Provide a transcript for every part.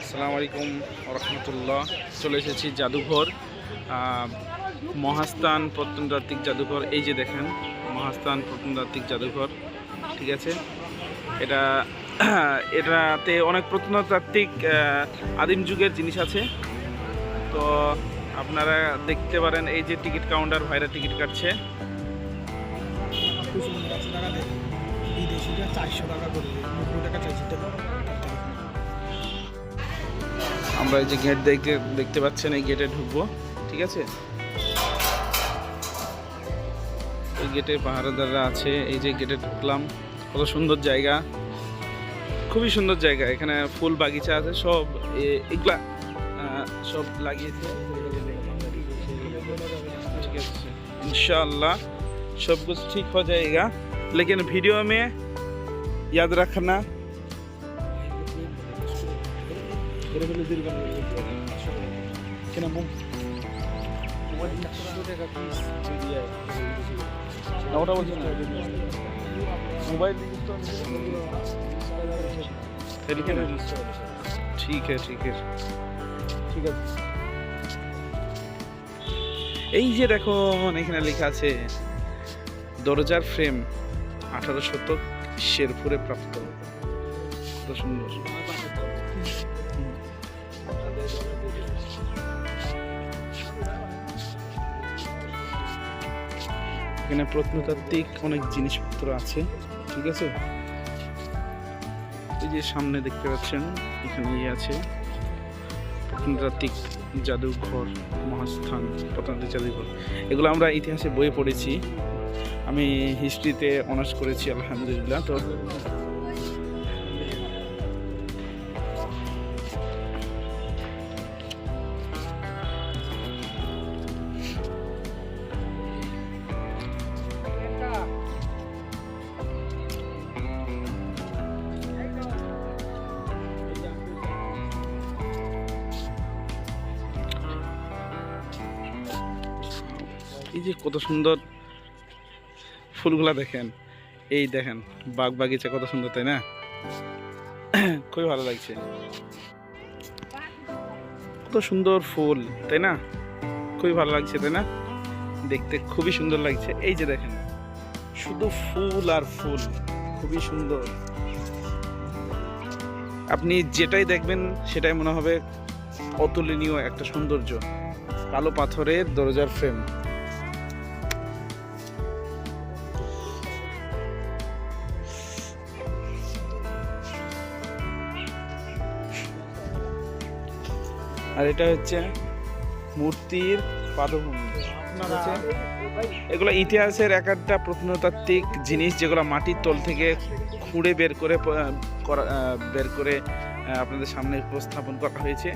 আসসালামু আলাইকুম রহমতুল্লাহ। চলে এসেছি জাদুঘর, মহাস্থান প্রত্নতাত্ত্বিক জাদুঘর। এই যে দেখেন মহাস্থান প্রত্নতাত্ত্বিক জাদুঘর, ঠিক আছে। এটা এটাতে অনেক প্রত্নতাত্ত্বিক আদিম যুগের জিনিস আছে। তো আপনারা দেখতে পারেন, এই যে টিকিট কাউন্টার, ভাইরা টিকিট কাটছে। 400 টাকা করে, 90 টাকা চাইছি। আমরা এই যে গেট দেখতে পাচ্ছেন, এই গেটে ঢুকবো, ঠিক আছে। এই গেটে পাহারাদাররা আছে। এই যে গেটে ঢুকলাম, কত সুন্দর জায়গা, খুবই সুন্দর জায়গা। এখানে ফুল বাগিচা আছে, সব এগুলা সব লাগিয়েছে, ঠিক আছে। इंशाअल्लाह सब कुछ ठीक हो जाएगा, लेकिन वीडियो में याद रखना। ठीक है ठीक है ठीक है। এই যে দেখো এখানে লেখা আছে দরজার ফ্রেম 18 শতক শেরপুরে প্রাপ্ত। কত সুন্দর। এখানে প্রত্নতাত্ত্বিক অনেক জিনিসপত্র আছে, ঠিক আছে। এই যে সামনে দেখতে পাচ্ছেন, এখানে আছে প্রত্নতাত্ত্বিক জাদুঘর, মহাস্থান প্রত্নতাত্ত্বিক জাদুঘর। এগুলো আমরা ইতিহাসে বইয়ে পড়েছি, আমি হিস্ট্রিতে অনার্স করেছি আলহামদুলিল্লাহ। তো এই যে কত সুন্দর ফুলগুলা দেখেন, এই দেখেন বাগ বাগিচা কত সুন্দর, তাই না? খুবই ভালো লাগছে, কত সুন্দর ফুল, তাই না? খুবই ভালো লাগছে, তাই না? দেখতে খুবই সুন্দর লাগছে। এই যে দেখেন শুধু ফুল আর ফুল, খুবই সুন্দর। আপনি যেটাই দেখবেন সেটাই মনে হবে অতুলনীয় একটা সৌন্দর্য। কালো পাথরের দরজার ফ্রেম। আর এটা হচ্ছে মূর্তির পাদভূমি। এগুলো ইতিহাসের এক একটা প্রত্নতাত্ত্বিক জিনিস, যেগুলো মাটির তল থেকে খুঁড়ে বের করে আপনাদের সামনে উপস্থাপন করা হয়েছে।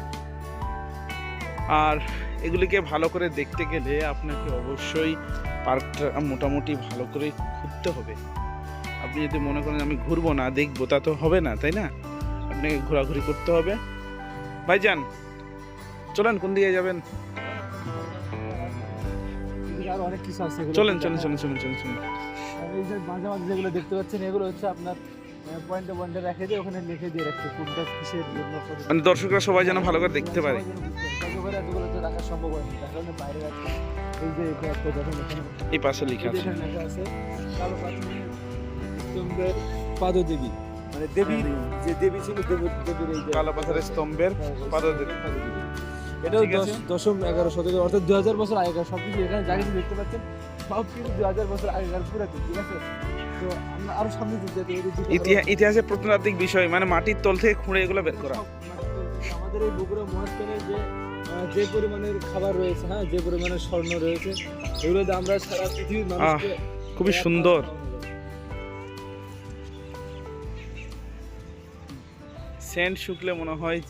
আর এগুলিকে ভালো করে দেখতে গেলে আপনাকে অবশ্যই পার্কটা মোটামুটি ভালো করে ঘুরতে হবে। আপনি যদি মনে করেন আমি ঘুরবো না, দেখবো, তা তো হবে না, তাই না? আপনাকে ঘোরাঘুরি করতে হবে। ভাইজান চলেন, কোন দিকে যাবেন? অনেক কিছু আছে, চলেন চলেন চলেন চলেন চলেন চলেন। এই যে মাঝে মাঝে যেগুলো দেখতে পাচ্ছেন, এগুলো হচ্ছে আপনার পয়েন্টে পয়েন্টে রেখে দিয়ে ওখানে লিখে দিয়ে রাখছে কোনটা কিসের জন্য, মানে দর্শকরা সবাই যেন ভালো করে দেখতে পারে। এতগুলো তো রাখা সম্ভব হয় না, তার কারণে বাইরে আছে। এই যে একটা দেখেন, এখানে এই পাশে লেখা আছে, লেখা আছে কালো পাথরের স্তম্ভের পাদদেবী, মানে দেবীর যে দেবী ছিল, দেবীর এই কালো পাথরের স্তম্ভের পাদদেবী। এটাও 10ম 11 শতকে, অর্থাৎ 2000 বছর আগেকার। সবকিছু এখানে যা কিছু দেখতে পাচ্ছেন সব কিন্তু 2000 বছর আগেকার পুরাতন, ঠিক আছে। তো আমরা আরো সামনে ইতিহাসের প্রত্নতাত্ত্বিক বিষয়, মানে মাটির তল থেকে খুঁড়ে এগুলো বের করা। আমাদের এই বগুড়া মহাস্থানে যে পরিমাণের খাবার রয়েছে, হ্যাঁ, যে পরিমাণের স্বর্ণ রয়েছে, এগুলো আমরা সারা পৃথিবীর মানুষকে খুবই সুন্দর। সেন্ট শুকলে মনে হয়